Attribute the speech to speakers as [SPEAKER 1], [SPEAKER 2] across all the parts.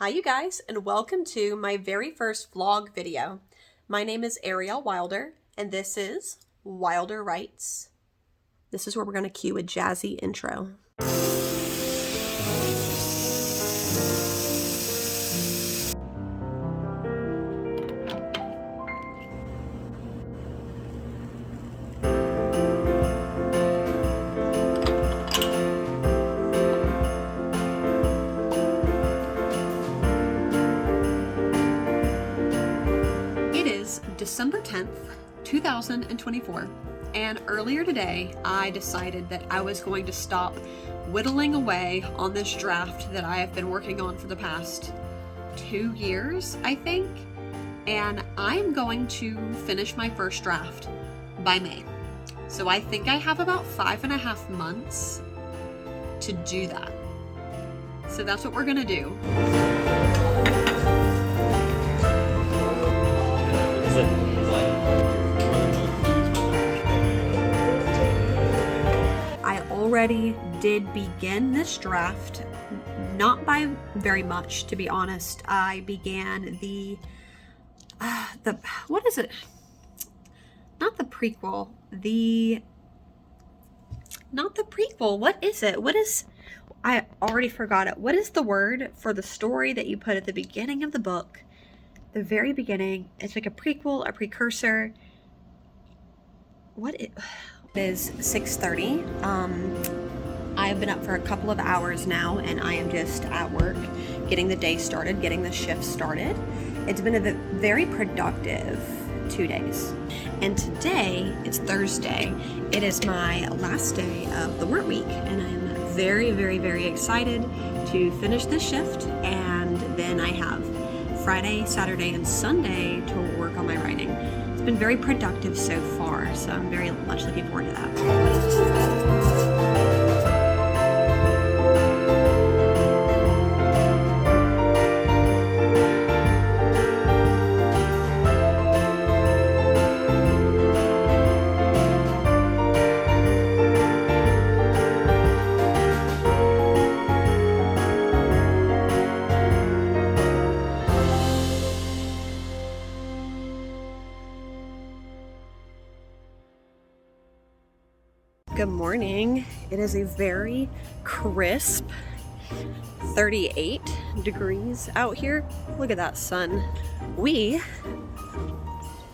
[SPEAKER 1] Hi you guys, and welcome to my very first vlog video. My name is Ariel Wilder, and this is Wilder Writes. This is where we're going to cue a jazzy intro. December 10th, 2024, and earlier today I decided that I was going to stop whittling away on this draft that I have been working on for the past 2 years, I think, and I'm going to finish my first draft by May. So I think I have about 5.5 months to do that. So that's what we're gonna do. I already did begin this draft, not by very much, to be honest. I began what is it? Not the prequel. Not the prequel. What is it? I already forgot it. What is the word for the story that you put at the beginning of the book? The very beginning. It's like a prequel, a precursor. It is 6:30. I've been up for a couple of hours now, and I am just at work getting the day started, getting the shift started. It's been a very productive 2 days. And today, it's Thursday. It is my last day of the work week, and I'm very, very, very excited to finish this shift. And then I have Friday, Saturday, and Sunday to work on my writing. It's been very productive so far, so I'm very much looking forward to that. Good morning. It is a very crisp 38 degrees out here. Look at that sun. We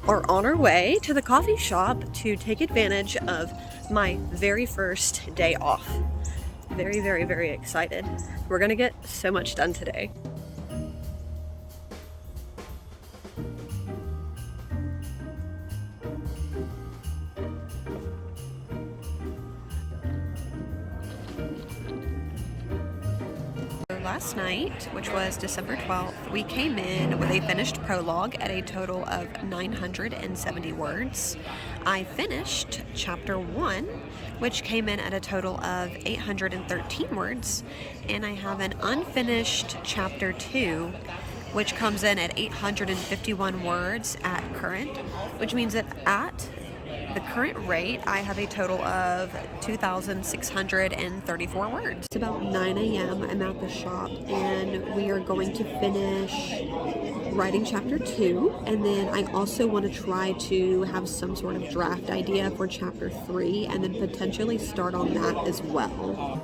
[SPEAKER 1] are on our way to the coffee shop to take advantage of my very first day off. Very, very, very excited. We're gonna get so much done today. Last night, which was December 12th, we came in with a finished prologue at a total of 970 words. I finished chapter 1, which came in at a total of 813 words, and I have an unfinished chapter 2, which comes in at 851 words at current, which means that at the current rate, I have a total of 2,634 words. It's about 9 a.m. I'm at the shop, and we are going to finish writing chapter 2, and then I also want to try to have some sort of draft idea for chapter 3, and then potentially start on that as well.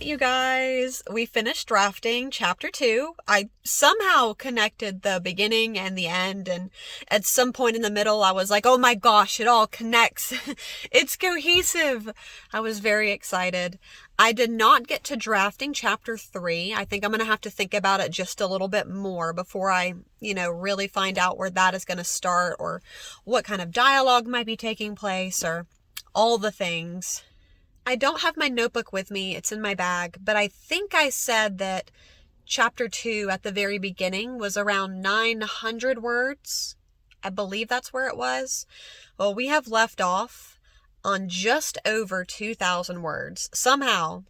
[SPEAKER 1] You guys, we finished drafting chapter 2. I somehow connected the beginning and the end, and at some point in the middle I was like, oh my gosh, it all connects. It's cohesive. I was very excited. I did not get to drafting chapter 3. I think I'm gonna have to think about it just a little bit more before I, really find out where that is gonna start, or what kind of dialogue might be taking place, or all the things. I don't have my notebook with me. It's in my bag, but I think I said that chapter 2 at the very beginning was around 900 words. I believe that's where it was. Well, we have left off on just over 2,000 words. Somehow,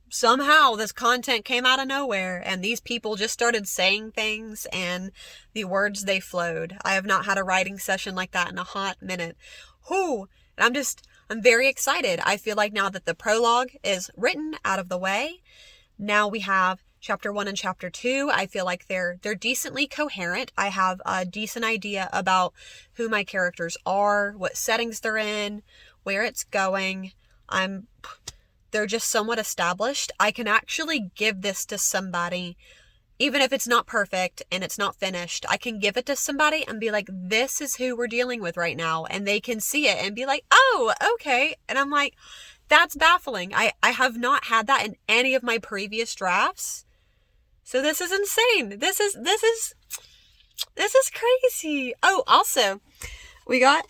[SPEAKER 1] this content came out of nowhere, and these people just started saying things, and the words, they flowed. I have not had a writing session like that in a hot minute. Whoo! And I'm very excited. I feel like now that the prologue is written out of the way, now we have chapter 1 and chapter 2. I feel like they're decently coherent. I have a decent idea about who my characters are, what settings they're in, where it's going. They're just somewhat established. I can actually give this to somebody, even if it's not perfect and it's not finished. I can give it to somebody and be like, this is who we're dealing with right now. And they can see it and be like, oh, okay. And I'm like, that's baffling. I have not had that in any of my previous drafts. So this is insane. This is crazy. Oh, also, we got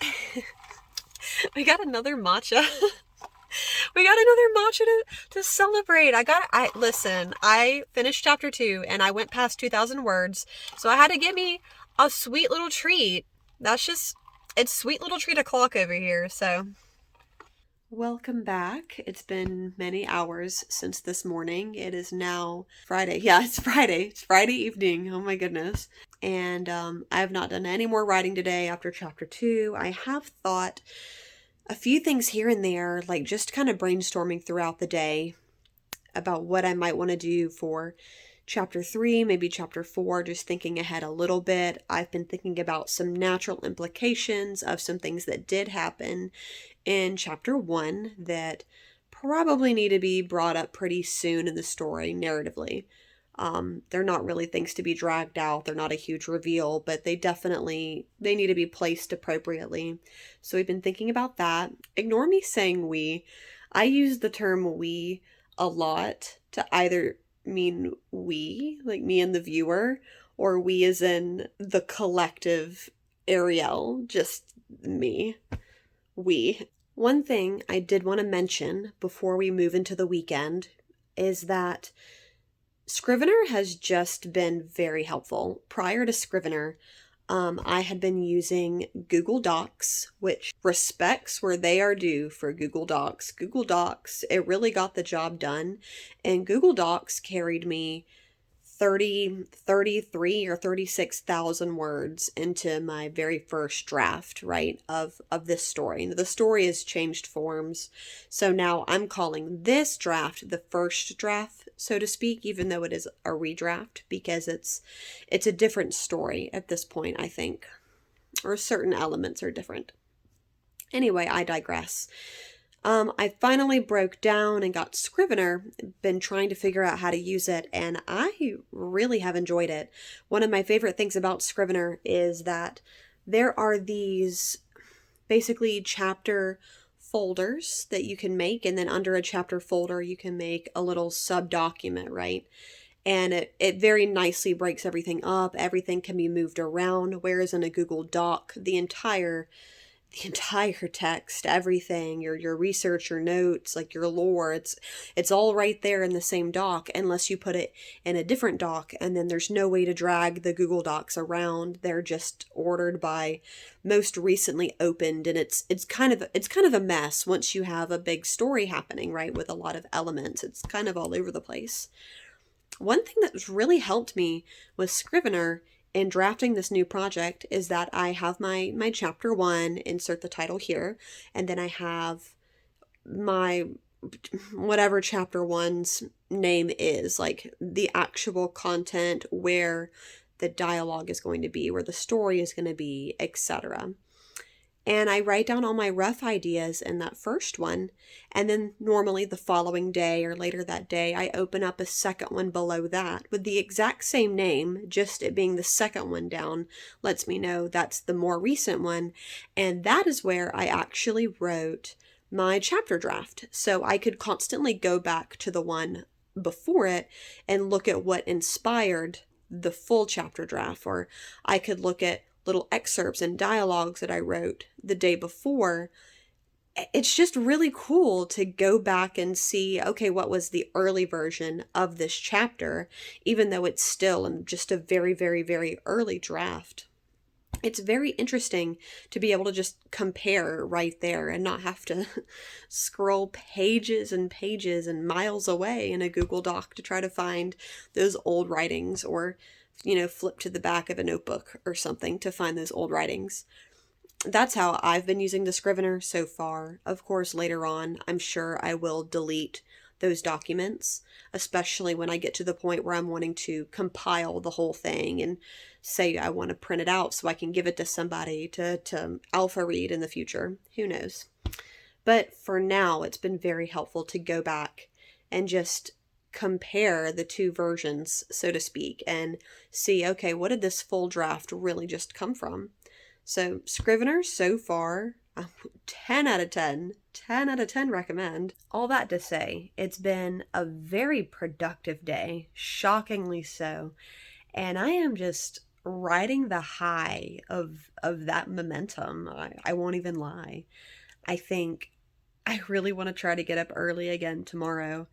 [SPEAKER 1] another matcha. We got another matcha to celebrate. Listen, I finished chapter 2 and I went past 2,000 words. So I had to get me a sweet little treat. It's sweet little treat o'clock over here. So welcome back. It's been many hours since this morning. It is now Friday. Yeah, it's Friday. It's Friday evening. Oh my goodness. And I have not done any more writing today after chapter 2. I have thought a few things here and there, like just kind of brainstorming throughout the day about what I might want to do for chapter 3, maybe chapter 4, just thinking ahead a little bit. I've been thinking about some natural implications of some things that did happen in chapter 1 that probably need to be brought up pretty soon in the story narratively. They're not really things to be dragged out. They're not a huge reveal, but they need to be placed appropriately. So we've been thinking about that. Ignore me saying we. I use the term we a lot to either mean we, like me and the viewer, or we as in the collective Ariel, just me. We. One thing I did want to mention before we move into the weekend is that Scrivener has just been very helpful. Prior to Scrivener, I had been using Google Docs, which respects where they are due for Google Docs. Google Docs, it really got the job done, and Google Docs carried me 33 or 36,000 words into my very first draft, right, of this story. And the story has changed forms, so now I'm calling this draft the first draft, so to speak, even though it is a redraft, because it's a different story at this point, I think, or certain elements are different. Anyway, I digress. I finally broke down and got Scrivener, been trying to figure out how to use it, and I really have enjoyed it. One of my favorite things about Scrivener is that there are these basically chapter folders that you can make, and then under a chapter folder you can make a little sub-document, right? And it very nicely breaks everything up. Everything can be moved around, whereas in a Google Doc, the entire text, everything, your research, your notes, like your lore, it's all right there in the same doc, unless you put it in a different doc, and then there's no way to drag the Google Docs around. They're just ordered by most recently opened, and it's kind of a mess once you have a big story happening, right, with a lot of elements. It's kind of all over the place. One thing that's really helped me with Scrivener in drafting this new project is that I have my chapter 1, insert the title here, and then I have my whatever chapter 1's name is, like the actual content, where the dialogue is going to be, where the story is going to be, etc. And I write down all my rough ideas in that first one, and then normally the following day or later that day, I open up a second one below that with the exact same name, just it being the second one down lets me know that's the more recent one, and that is where I actually wrote my chapter draft. So I could constantly go back to the one before it and look at what inspired the full chapter draft, or I could look at little excerpts and dialogues that I wrote the day before. It's just really cool to go back and see, okay, what was the early version of this chapter, even though it's still in just a very, very, very early draft. It's very interesting to be able to just compare right there and not have to scroll pages and pages and miles away in a Google Doc to try to find those old writings, or, flip to the back of a notebook or something to find those old writings. That's how I've been using the Scrivener so far. Of course, later on, I'm sure I will delete those documents, especially when I get to the point where I'm wanting to compile the whole thing and say I want to print it out so I can give it to somebody to alpha read in the future. Who knows? But for now, it's been very helpful to go back and just compare the two versions, so to speak, and see, okay, what did this full draft really just come from? So Scrivener so far, 10 out of 10. 10 out of 10 recommend. All that to say, it's been a very productive day, shockingly so. And I am just riding the high of that momentum. I won't even lie. I think I really want to try to get up early again tomorrow.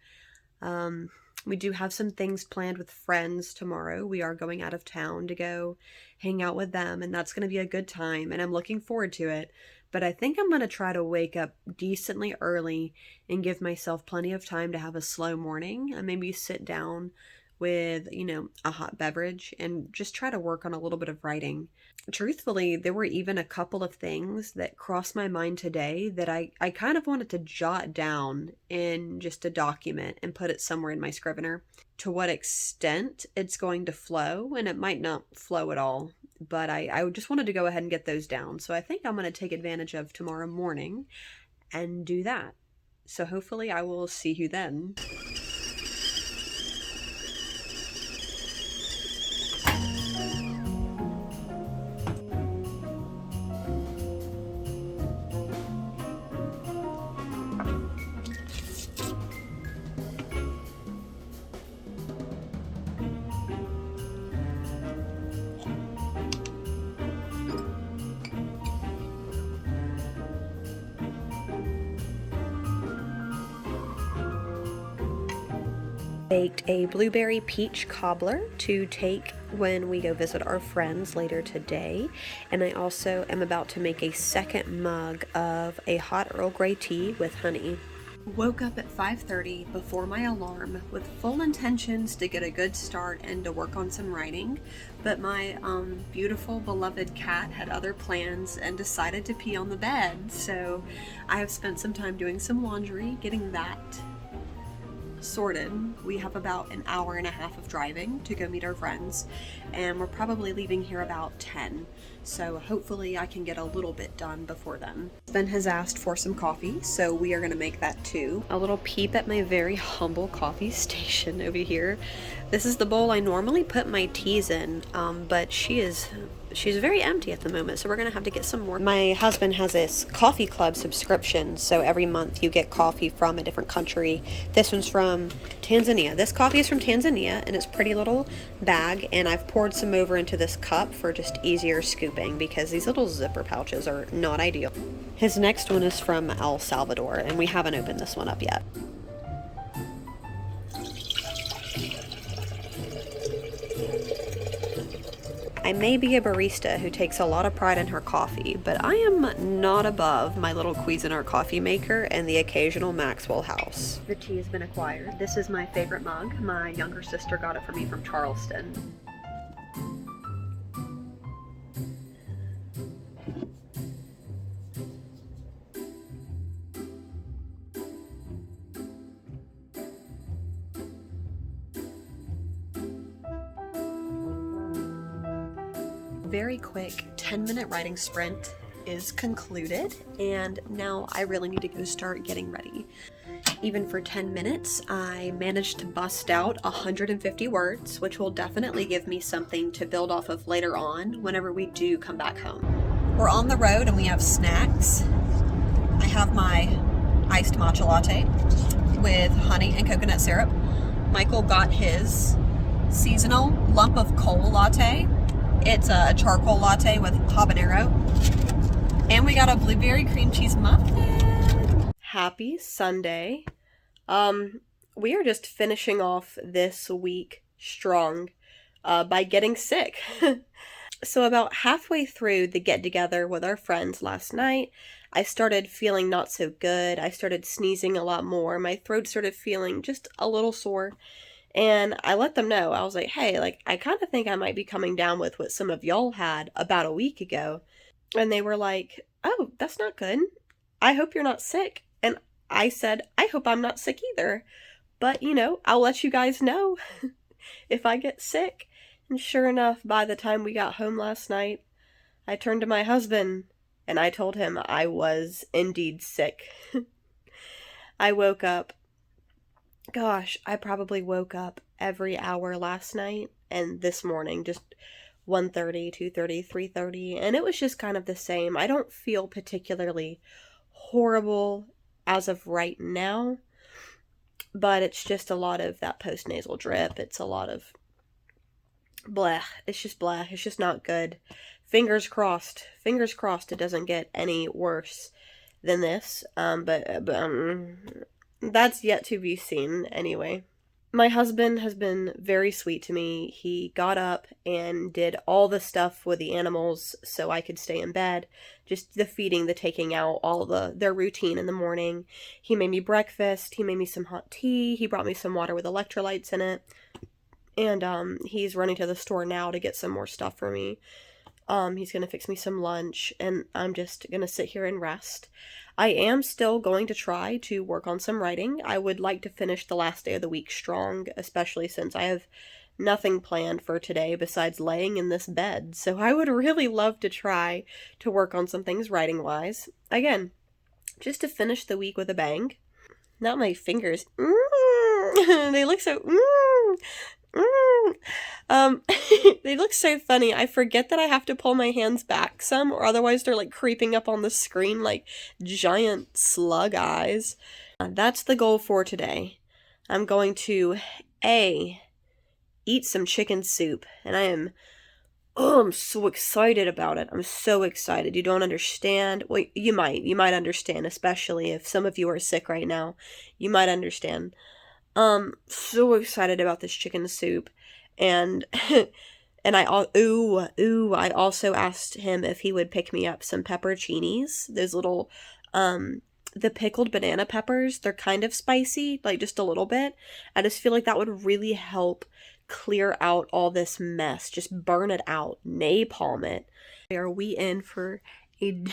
[SPEAKER 1] We do have some things planned with friends tomorrow. We are going out of town to go hang out with them, and that's going to be a good time, and I'm looking forward to it. But I think I'm going to try to wake up decently early and give myself plenty of time to have a slow morning and maybe sit down with, a hot beverage and just try to work on a little bit of writing. Truthfully, there were even a couple of things that crossed my mind today that I kind of wanted to jot down in just a document and put it somewhere in my Scrivener. To what extent it's going to flow, and it might not flow at all, but I just wanted to go ahead and get those down. So I think I'm going to take advantage of tomorrow morning and do that. So hopefully I will see you then. Baked a blueberry peach cobbler to take when we go visit our friends later today, and I also am about to make a second mug of a hot Earl Grey tea with honey. Woke up at 5:30 before my alarm with full intentions to get a good start and to work on some writing, but my beautiful beloved cat had other plans and decided to pee on the bed, so I have spent some time doing some laundry, getting that sorted. We have about an hour and a half of driving to go meet our friends, and we're probably leaving here about 10, so hopefully I can get a little bit done before then. Ben has asked for some coffee, so we are going to make that too. A little peep at my very humble coffee station over here. This is the bowl I normally put my teas in, but she's very empty at the moment, so we're gonna have to get some more. My husband has this coffee club subscription, so every month you get coffee from a different country. This one's from Tanzania. This coffee is from Tanzania in its pretty little bag, and I've poured some over into this cup for just easier scooping because these little zipper pouches are not ideal. His next one is from El Salvador, and we haven't opened this one up yet. I may be a barista who takes a lot of pride in her coffee, but I am not above my little Cuisinart coffee maker and the occasional Maxwell House. The tea has been acquired. This is my favorite mug. My younger sister got it for me from Charleston. Very quick 10-minute writing sprint is concluded, and now I really need to go start getting ready. Even for 10 minutes, I managed to bust out 150 words, which will definitely give me something to build off of later on whenever we do come back home. We're on the road and we have snacks. I have my iced matcha latte with honey and coconut syrup. Michael got his seasonal lump of coal latte. It's a charcoal latte with habanero. And we got a blueberry cream cheese muffin. Happy Sunday. We are just finishing off this week strong by getting sick.
[SPEAKER 2] So about halfway through the get together with our friends last night, I started feeling not so good. I started sneezing a lot more. My throat started feeling just a little sore. And I let them know. I was like, hey, like, I kind of think I might be coming down with what some of y'all had about a week ago. And they were like, oh, that's not good. I hope you're not sick. And I said, I hope I'm not sick either. But, I'll let you guys know if I get sick. And sure enough, by the time we got home last night, I turned to my husband and I told him I was indeed sick. I woke up. Gosh, I probably woke up every hour last night and this morning, just 1:30, 2:30, 3:30, and it was just kind of the same. I don't feel particularly horrible as of right now, but it's just a lot of that postnasal drip. It's a lot of blah. It's just blah. It's just not good. Fingers crossed. Fingers crossed it doesn't get any worse than this. But that's yet to be seen anyway. My husband has been very sweet to me. He got up and did all the stuff with the animals so I could stay in bed. Just the feeding, the taking out, all their routine in the morning. He made me breakfast. He made me some hot tea. He brought me some water with electrolytes in it. And he's running to the store now to get some more stuff for me. He's gonna fix me some lunch, and I'm just gonna sit here and rest. I am still going to try to work on some writing. I would like to finish the last day of the week strong, especially since I have nothing planned for today besides laying in this bed. So I would really love to try to work on some things writing wise. Again, just to finish the week with a bang. Not my fingers. They look so. They look so funny. I forget that I have to pull my hands back some, or otherwise they're like creeping up on the screen like giant slug eyes. That's the goal for today. I'm going to eat some chicken soup, and I'm so excited about it. I'm so excited. You don't understand. Well, you might understand, especially if some of you are sick right now. You might understand. So excited about this chicken soup, and and I also asked him if he would pick me up some pepperoncinis, those little the pickled banana peppers. They're kind of spicy, like just a little bit. I just feel like that would really help clear out all this mess. Just burn it out, napalm it. Are we in for a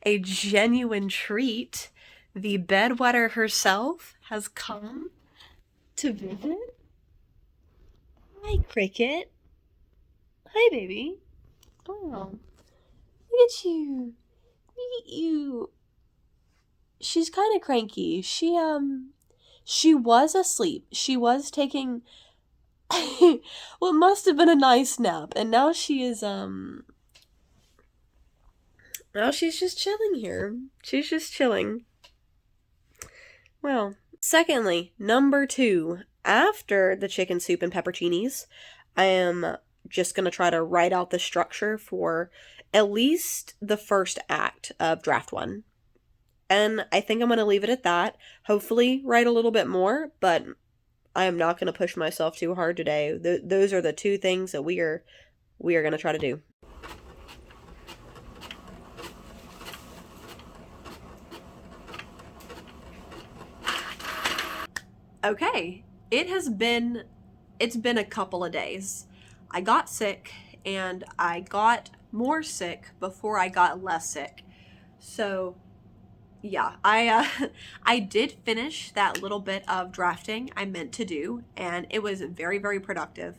[SPEAKER 2] a genuine treat? The bedwetter herself has come to visit. Hi, Cricket. Hi, baby. Oh, look at you. Look at you. She's kind of cranky. She was asleep. She was taking what must have been a nice nap, and now now she's just chilling here. She's just chilling. Well, secondly, number 2, after the chicken soup and pepperoncinis, I am just going to try to write out the structure for at least the first act of draft 1. And I think I'm going to leave it at that. Hopefully write a little bit more, but I am not going to push myself too hard today. Those are the 2 things that we are going to try to do. Okay, it's been a couple of days. I got sick, and I got more sick before I got less sick. So yeah, I did finish that little bit of drafting I meant to do, and it was very, very productive.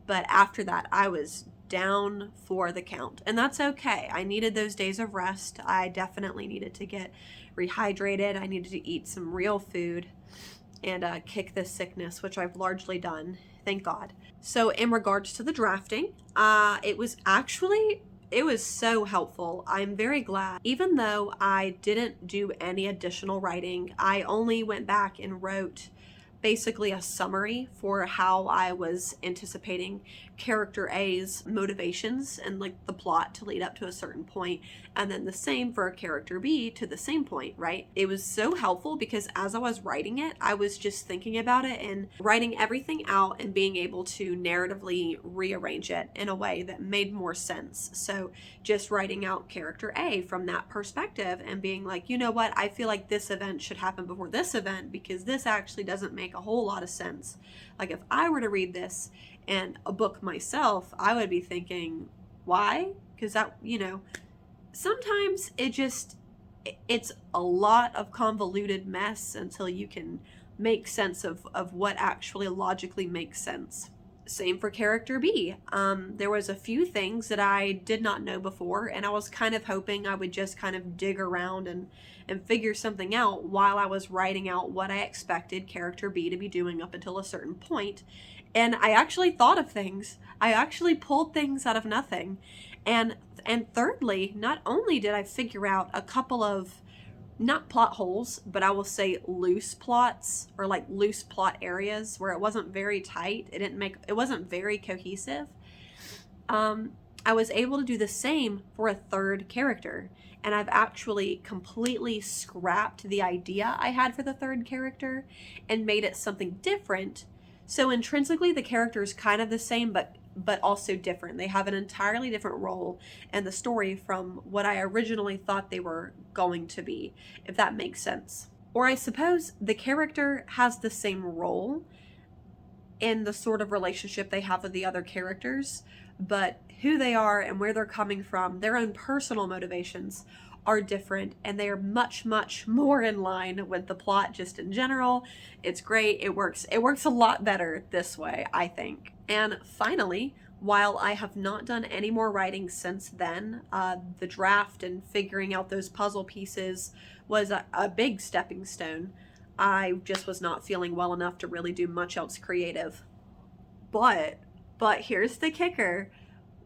[SPEAKER 2] But after that, I was down for the count, and that's okay. I needed those days of rest. I definitely needed to get rehydrated. I needed to eat some real food and kick this sickness, which I've largely done, thank God. So in regards to the drafting, it was so helpful. I'm very glad. Even though I didn't do any additional writing, I only went back and wrote basically a summary for how I was anticipating character A's motivations and like the plot to lead up to a certain point, and then the same for character B to the same point, right? It was so helpful because as I was writing it, I was just thinking about it and writing everything out and being able to narratively rearrange it in a way that made more sense. So just writing out character A from that perspective and being like, you know what, I feel like this event should happen before this event because this actually doesn't make a whole lot of sense. Like if I were to read this in a book myself, I would be thinking, why? Because that, sometimes it's a lot of convoluted mess until you can make sense of what actually logically makes sense. Same for character B. There was a few things that I did not know before, and I was kind of hoping I would just kind of dig around and figure something out while I was writing out what I expected character B to be doing up until a certain point. And I actually thought of things. I actually pulled things out of nothing. And thirdly, not only did I figure out a couple of not plot holes, but I will say loose plots or like loose plot areas where it wasn't very tight. It wasn't very cohesive. I was able to do the same for a third character. And I've actually completely scrapped the idea I had for the third character and made it something different. So intrinsically, the character is kind of the same, but also different. They have an entirely different role in the story from what I originally thought they were going to be, if that makes sense. Or I suppose the character has the same role in the sort of relationship they have with the other characters, but who they are and where they're coming from, their own personal motivations are different, and they are much, much more in line with the plot just in general. It's great. It works a lot better this way, I think. And finally, while I have not done any more writing since then, the draft and figuring out those puzzle pieces was a big stepping stone. I just was not feeling well enough to really do much else creative. But here's the kicker.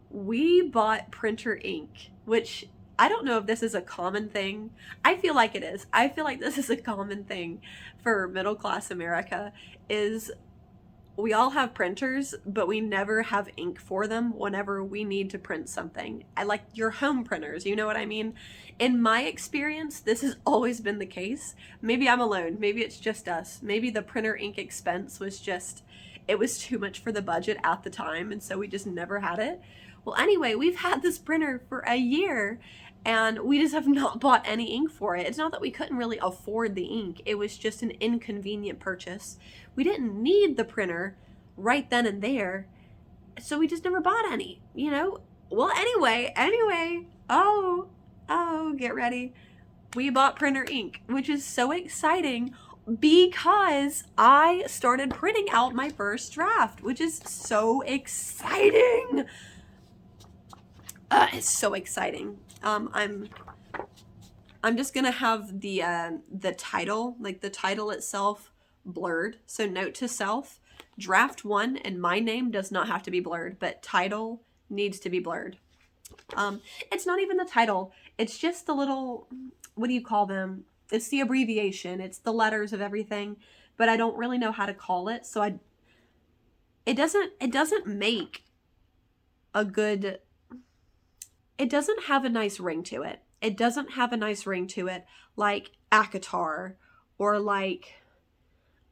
[SPEAKER 2] We bought printer ink, which I don't know if this is a common thing. I feel like it is. I feel like this is a common thing for middle class America is we all have printers, but we never have ink for them whenever we need to print something. I like your home printers, you know what I mean? In my experience, this has always been the case. Maybe I'm alone. Maybe it's just us. Maybe the printer ink expense was just, it was too much for the budget at the time, and so we just never had it. Well, anyway, we've had this printer for a year, and we just have not bought any ink for it. It's not that we couldn't really afford the ink. It was just an inconvenient purchase. We didn't need the printer right then and there, so we just never bought any, Well, anyway, get ready. We bought printer ink, which is so exciting because I started printing out my first draft, which is so exciting. It's so exciting. I'm just gonna have the title, like the title itself, blurred. So note to self: draft 1 and my name does not have to be blurred, but title needs to be blurred. It's not even the title. It's just the little, what do you call them? It's the abbreviation. It's the letters of everything, but I don't really know how to call it. So it doesn't make a good, it doesn't have a nice ring to it. It doesn't have a nice ring to it like ACOTAR or like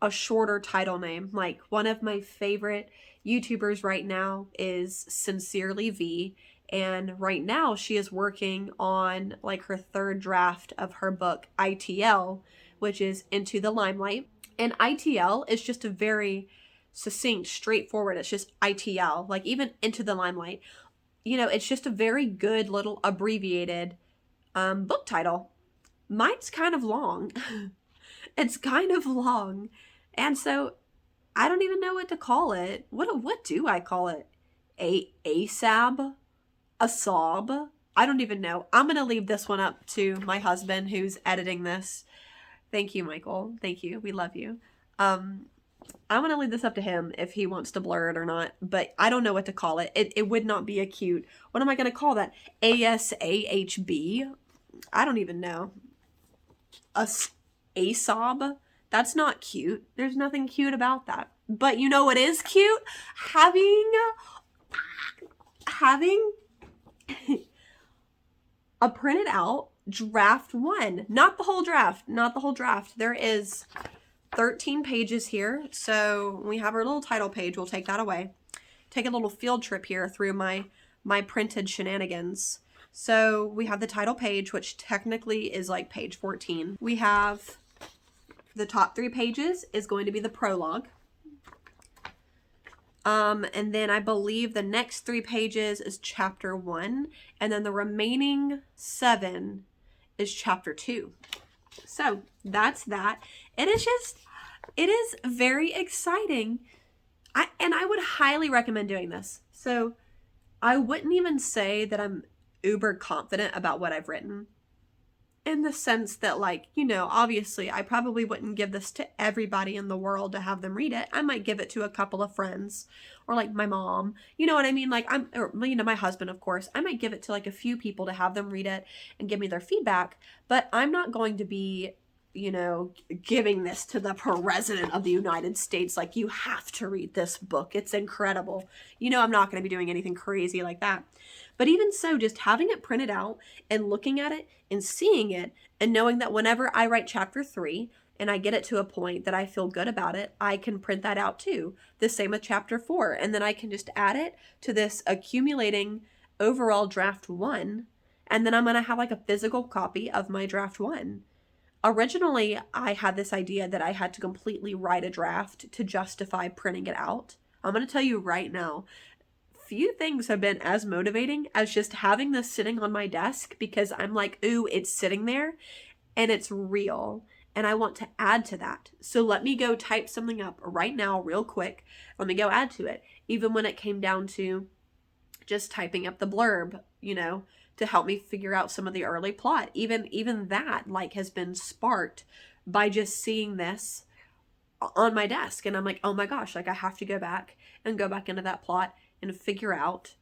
[SPEAKER 2] a shorter title name. Like one of my favorite YouTubers right now is Sincerely V, and right now she is working on like her third draft of her book ITL, which is Into the Limelight. And ITL is just a very succinct, straightforward, it's just ITL, like even Into the Limelight. It's just a very good little abbreviated book title. Mine's kind of long. It's kind of long. And so I don't even know what to call it. What do I call it? ASAB? A sob? I don't even know. I'm going to leave this one up to my husband who's editing this. Thank you, Michael. Thank you. We love you. I'm going to leave this up to him if he wants to blur it or not, but I don't know what to call it. It would not be a cute. What am I going to call that? ASAHB? I don't even know. ASOB? That's not cute. There's nothing cute about that. But you know what is cute? Having a printed out draft 1. Not the whole draft. Not the whole draft. There is 13 pages here. So we have our little title page. We'll take that away. Take a little field trip here through my printed shenanigans. So we have the title page, which technically is like page 14. We have the top 3 pages is going to be the prologue. And then I believe the next 3 pages is chapter 1. And then the remaining 7 is chapter 2. So that's that. It is very exciting. I would highly recommend doing this. So I wouldn't even say that I'm uber confident about what I've written, in the sense that, like, you know, obviously I probably wouldn't give this to everybody in the world to have them read it. I might give it to a couple of friends, or like my mom, you know what I mean? Like, or, you know, my husband, of course. I might give it to like a few people to have them read it and give me their feedback, but I'm not going to be, you know, giving this to the president of the United States. Like, you have to read this book. It's incredible. You know, I'm not going to be doing anything crazy like that. But even so, just having it printed out and looking at it and seeing it and knowing that whenever I write chapter 3 and I get it to a point that I feel good about it, I can print that out too. The same with chapter 4. And then I can just add it to this accumulating overall draft 1. And then I'm going to have like a physical copy of my draft 1. Originally, I had this idea that I had to completely write a draft to justify printing it out. I'm going to tell you right now, few things have been as motivating as just having this sitting on my desk, because I'm like, ooh, it's sitting there and it's real and I want to add to that. So let me go type something up right now real quick. Let me go add to it. Even when it came down to just typing up the blurb, you know, to help me figure out some of the early plot. Even that, like, has been sparked by just seeing this on my desk. And I'm like, oh my gosh, like, I have to go back into that plot and figure out,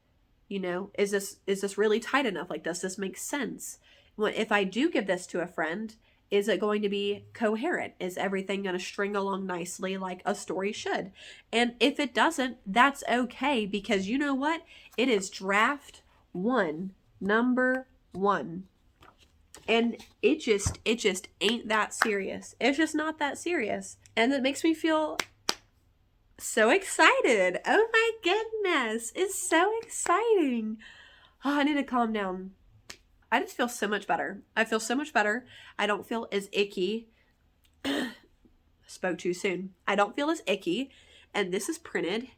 [SPEAKER 2] you know, is this really tight enough? Like, does this make sense? If I do give this to a friend, is it going to be coherent? Is everything going to string along nicely like a story should? And if it doesn't, that's okay, because you know what? It is draft 1, number 1. And it just ain't that serious. It's just not that serious. And it makes me feel so excited. Oh my goodness. It's so exciting. Oh, I need to calm down. I just feel so much better. I feel so much better. I don't feel as icky. Spoke too soon. I don't feel as icky. And this is printed.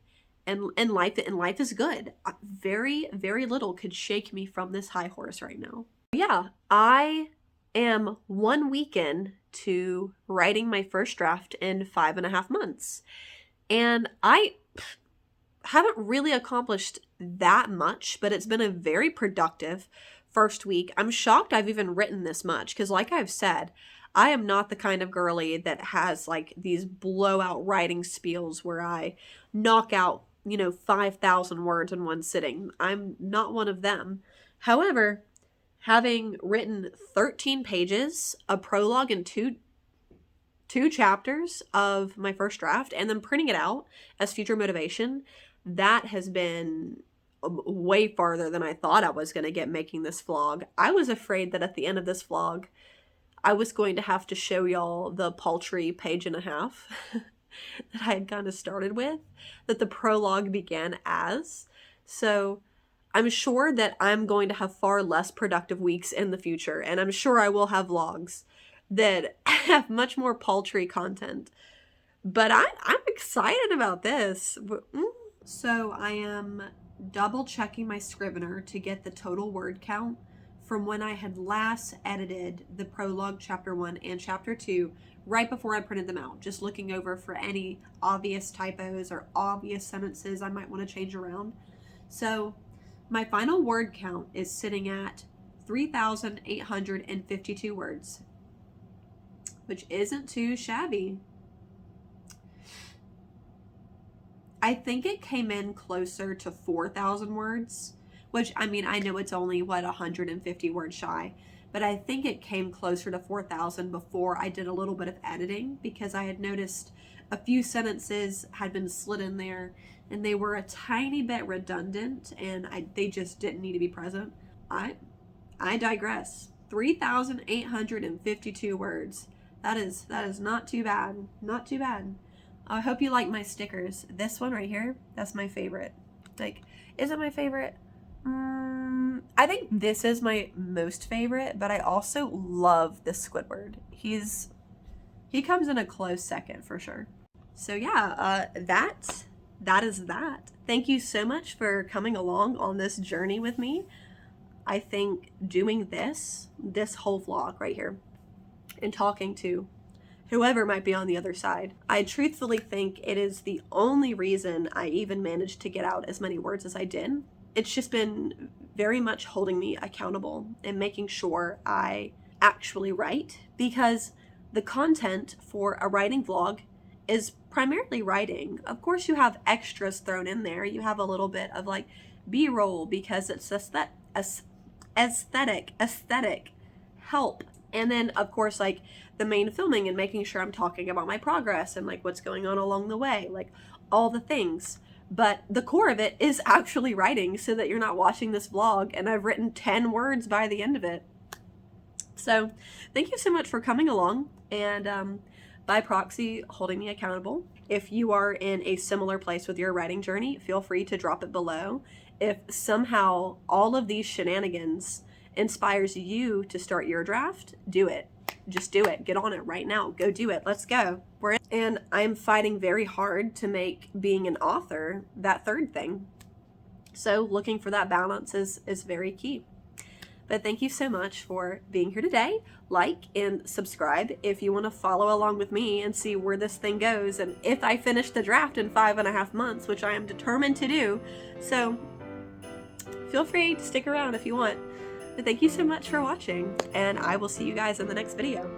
[SPEAKER 2] And life is good. Very, very little could shake me from this high horse right now. Yeah, I am 1 week in to writing my first draft in 5.5 months. And I haven't really accomplished that much, but it's been a very productive first week. I'm shocked I've even written this much, because like I've said, I am not the kind of girly that has like these blowout writing spiels where I knock out, you know, 5,000 words in one sitting. I'm not one of them. However, having written 13 pages, a prologue, and two chapters of my first draft, and then printing it out as future motivation, that has been way farther than I thought I was going to get making this vlog. I was afraid that at the end of this vlog, I was going to have to show y'all the paltry 1.5 pages that I had kind of started with, that the prologue began as. So I'm sure that I'm going to have far less productive weeks in the future, and I'm sure I will have vlogs that have much more paltry content. But I'm excited about this. So I am double checking my Scrivener to get the total word count from when I had last edited the prologue, chapter 1 and chapter 2, right before I printed them out. Just looking over for any obvious typos or obvious sentences I might want to change around. So my final word count is sitting at 3,852 words, which isn't too shabby. I think it came in closer to 4,000 words, which, I mean, I know it's only, 150 words shy,
[SPEAKER 1] but I think it came closer to 4,000 before I did a little bit of editing, because I had noticed a few sentences had been slid in there and they were a tiny bit redundant, and they just didn't need to be present. I digress. 3,852 words. That is not too bad. Not too bad. I hope you like my stickers. This one right here, that's my favorite. Like, is it my favorite? I think this is my most favorite, but I also love the Squidward. He comes in a close second for sure. So yeah, that is that. Thank you so much for coming along on this journey with me. I think doing this whole vlog right here and talking to whoever might be on the other side, I truthfully think it is the only reason I even managed to get out as many words as I did. It's just been very much holding me accountable and making sure I actually write, because the content for a writing vlog is primarily writing. Of course, you have extras thrown in there. You have a little bit of like B-roll because it's aesthetic help. And then of course, like the main filming and making sure I'm talking about my progress and like what's going on along the way, like all the things. But the core of it is actually writing, so that you're not watching this vlog and I've written 10 words by the end of it. So thank you so much for coming along and by proxy holding me accountable. If you are in a similar place with your writing journey, feel free to drop it below. If somehow all of these shenanigans inspires you to start your draft, do it. Just do it. Get on it right now. Go do it. Let's go. And I'm fighting very hard to make being an author that third thing. So looking for that balance is very key. But thank you so much for being here today. Like and subscribe if you want to follow along with me and see where this thing goes, and if I finish the draft in 5.5 months, which I am determined to do. So feel free to stick around if you want. But thank you so much for watching, and I will see you guys in the next video.